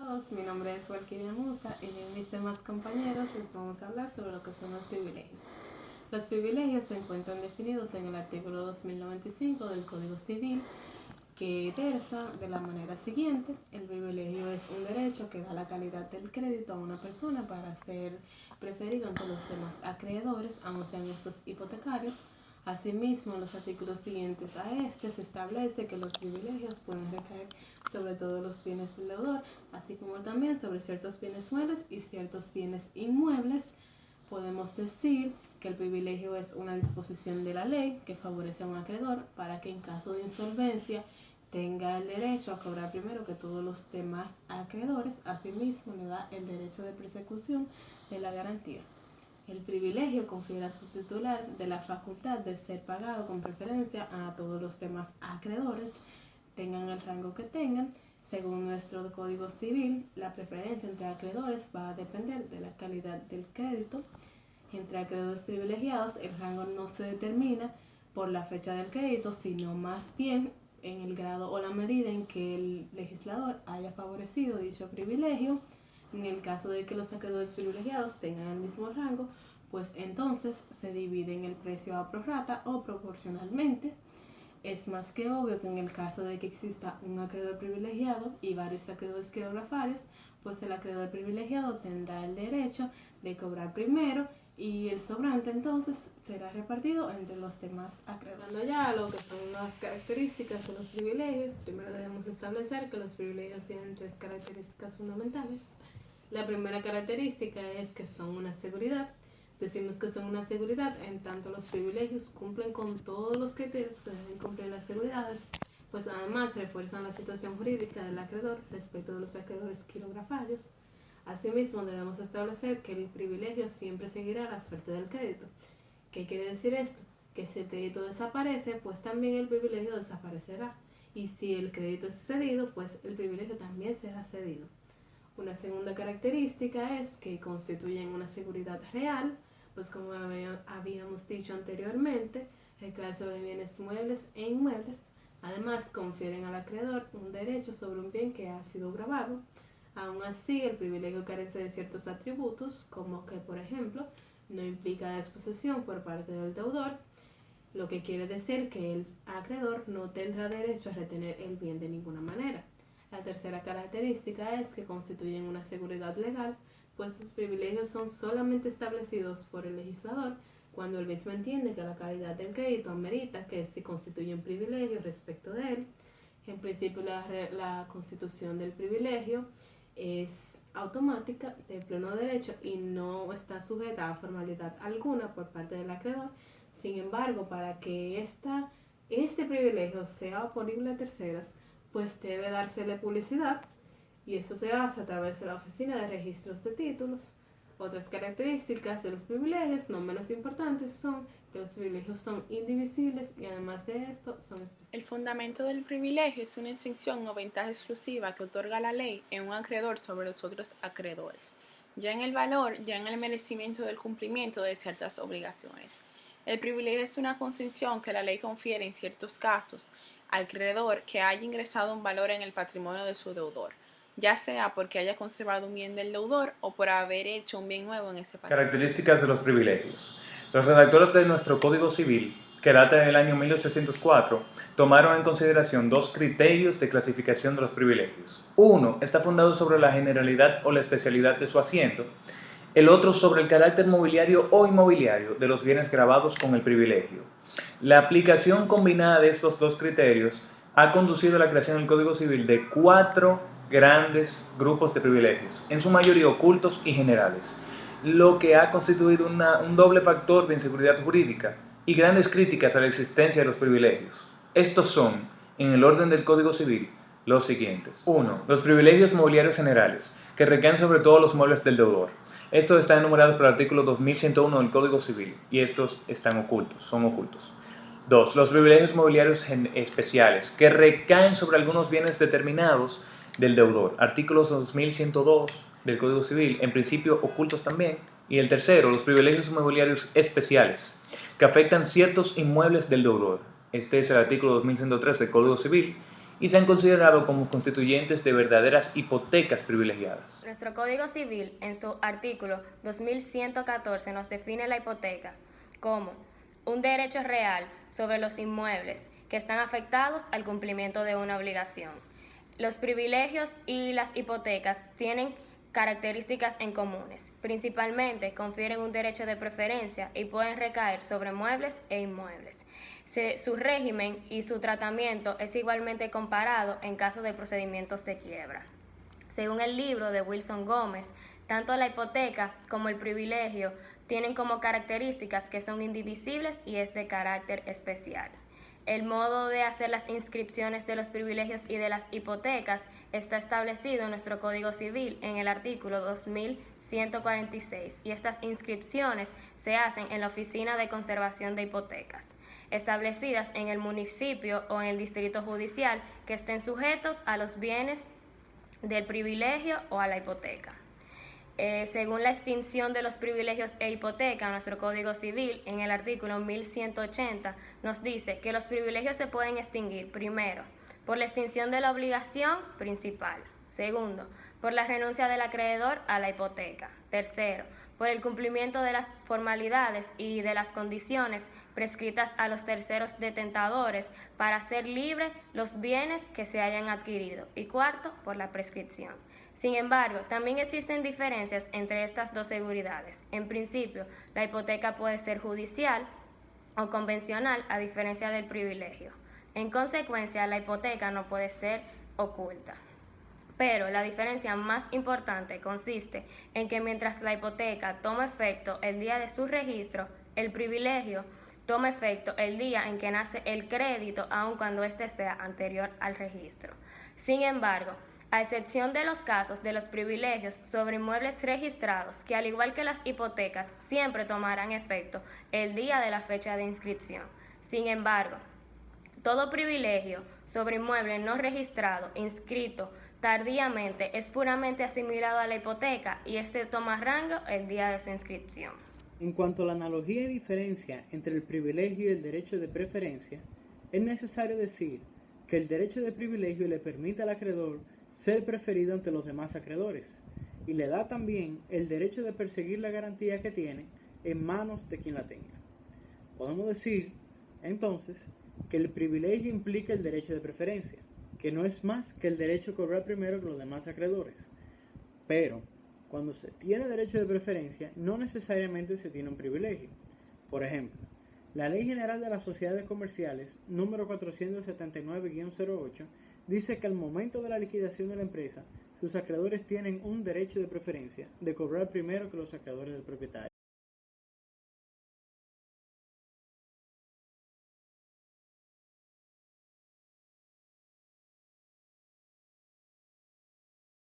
Todos, mi nombre es Walkiria Musa y mis demás compañeros les vamos a hablar sobre lo que son los privilegios. Los privilegios se encuentran definidos en el artículo 2095 del Código Civil, que versa de la manera siguiente: el privilegio es un derecho que da la calidad del crédito a una persona para ser preferido ante los demás acreedores, aun sean estos hipotecarios. Asimismo, en los artículos siguientes a este se establece que los privilegios pueden recaer sobre todos los bienes del deudor, así como también sobre ciertos bienes muebles y ciertos bienes inmuebles. Podemos decir que el privilegio es una disposición de la ley que favorece a un acreedor para que en caso de insolvencia tenga el derecho a cobrar primero que todos los demás acreedores. Asimismo, le da el derecho de persecución de la garantía. El privilegio confiere a su titular de la facultad de ser pagado con preferencia a todos los demás acreedores, tengan el rango que tengan. Según nuestro Código Civil, la preferencia entre acreedores va a depender de la calidad del crédito. Entre acreedores privilegiados, el rango no se determina por la fecha del crédito, sino más bien en el grado o la medida en que el legislador haya favorecido dicho privilegio. En el caso de que los acreedores privilegiados tengan el mismo rango, pues entonces se divide en el precio a prorrata o proporcionalmente. Es más que obvio que en el caso de que exista un acreedor privilegiado y varios acreedores quirografarios, pues el acreedor privilegiado tendrá el derecho de cobrar primero y el sobrante entonces será repartido entre los demás acreedores. Hablando ya lo que son las características de los privilegios, primero debemos establecer que los privilegios tienen tres características fundamentales. La primera característica es que son una seguridad. Decimos que son una seguridad en tanto los privilegios cumplen con todos los criterios que deben cumplir las seguridades, pues además refuerzan la situación jurídica del acreedor respecto de los acreedores quirografarios. Asimismo, debemos establecer que el privilegio siempre seguirá la suerte del crédito. ¿Qué quiere decir esto? Que si el crédito desaparece, pues también el privilegio desaparecerá. Y si el crédito es cedido, pues el privilegio también será cedido. Una segunda característica es que constituyen una seguridad real, pues como habíamos dicho anteriormente, recae sobre bienes muebles e inmuebles. Además, confieren al acreedor un derecho sobre un bien que ha sido grabado. Aún así, el privilegio carece de ciertos atributos, como que, por ejemplo, no implica disposición por parte del deudor, lo que quiere decir que el acreedor no tendrá derecho a retener el bien de ninguna manera. La tercera característica es que constituyen una seguridad legal, pues sus privilegios son solamente establecidos por el legislador cuando el mismo entiende que la calidad del crédito amerita que se constituye un privilegio respecto de él. En principio, la constitución del privilegio es automática, de pleno derecho, y no está sujeta a formalidad alguna por parte del acreedor. Sin embargo, para que este privilegio sea oponible a terceros, pues debe dársele publicidad, y esto se hace a través de la Oficina de Registros de Títulos. Otras características de los privilegios, no menos importantes, son que los privilegios son indivisibles y además de esto son especiales. El fundamento del privilegio es una exención o ventaja exclusiva que otorga la ley en un acreedor sobre los otros acreedores, ya en el valor, ya en el merecimiento del cumplimiento de ciertas obligaciones. El privilegio es una concesión que la ley confiere en ciertos casos al acreedor que haya ingresado un valor en el patrimonio de su deudor, ya sea porque haya conservado un bien del deudor o por haber hecho un bien nuevo en ese patrimonio. Características de los privilegios. Los redactores de nuestro Código Civil, que data del año 1804, tomaron en consideración dos criterios de clasificación de los privilegios. Uno está fundado sobre la generalidad o la especialidad de su asiento, el otro sobre el carácter mobiliario o inmobiliario de los bienes grabados con el privilegio. La aplicación combinada de estos dos criterios ha conducido a la creación del Código Civil de 4 grandes grupos de privilegios, en su mayoría ocultos y generales, lo que ha constituido un doble factor de inseguridad jurídica y grandes críticas a la existencia de los privilegios. Estos son, en el orden del Código Civil, los siguientes. 1. Los privilegios mobiliarios generales, que recaen sobre todos los muebles del deudor. Estos están enumerados por el artículo 2101 del Código Civil y estos están ocultos, son ocultos. 2. Los privilegios mobiliarios especiales, que recaen sobre algunos bienes determinados del deudor. Artículos 2102 del Código Civil, en principio ocultos también. Y el tercero, los privilegios mobiliarios especiales, que afectan ciertos inmuebles del deudor. Este es el artículo 2103 del Código Civil y se han considerado como constituyentes de verdaderas hipotecas privilegiadas. Nuestro Código Civil, en su artículo 2114, nos define la hipoteca como un derecho real sobre los inmuebles que están afectados al cumplimiento de una obligación. Los privilegios y las hipotecas tienen características en comunes. Principalmente confieren un derecho de preferencia y pueden recaer sobre muebles e inmuebles. Su régimen y su tratamiento es igualmente comparado en caso de procedimientos de quiebra. Según el libro de Wilson Gómez, tanto la hipoteca como el privilegio tienen como características que son indivisibles y es de carácter especial. El modo de hacer las inscripciones de los privilegios y de las hipotecas está establecido en nuestro Código Civil en el artículo 2146 y estas inscripciones se hacen en la Oficina de Conservación de Hipotecas, establecidas en el municipio o en el distrito judicial que estén sujetos a los bienes del privilegio o a la hipoteca. Según la extinción de los privilegios e hipoteca, nuestro Código Civil, en el artículo 1180, nos dice que los privilegios se pueden extinguir, primero, por la extinción de la obligación principal. Segundo, por la renuncia del acreedor a la hipoteca. Tercero, por el cumplimiento de las formalidades y de las condiciones prescritas a los terceros detentadores para hacer libre los bienes que se hayan adquirido. Y cuarto, por la prescripción. Sin embargo, también existen diferencias entre estas dos seguridades. En principio, la hipoteca puede ser judicial o convencional, a diferencia del privilegio. En consecuencia, la hipoteca no puede ser oculta. Pero la diferencia más importante consiste en que mientras la hipoteca toma efecto el día de su registro, el privilegio toma efecto el día en que nace el crédito, aun cuando éste sea anterior al registro. Sin embargo, a excepción de los casos de los privilegios sobre inmuebles registrados, que al igual que las hipotecas siempre tomarán efecto el día de la fecha de inscripción. Sin embargo, todo privilegio sobre inmueble no registrado, inscrito tardíamente, es puramente asimilado a la hipoteca y este toma rango el día de su inscripción. En cuanto a la analogía y diferencia entre el privilegio y el derecho de preferencia, es necesario decir que el derecho de privilegio le permite al acreedor ser preferido ante los demás acreedores y le da también el derecho de perseguir la garantía que tiene en manos de quien la tenga. Podemos decir, entonces, que el privilegio implica el derecho de preferencia, que no es más que el derecho a cobrar primero que los demás acreedores. Pero, cuando se tiene derecho de preferencia, no necesariamente se tiene un privilegio. Por ejemplo, la Ley General de las Sociedades Comerciales, número 479-08, dice que al momento de la liquidación de la empresa, sus acreedores tienen un derecho de preferencia de cobrar primero que los acreedores del propietario.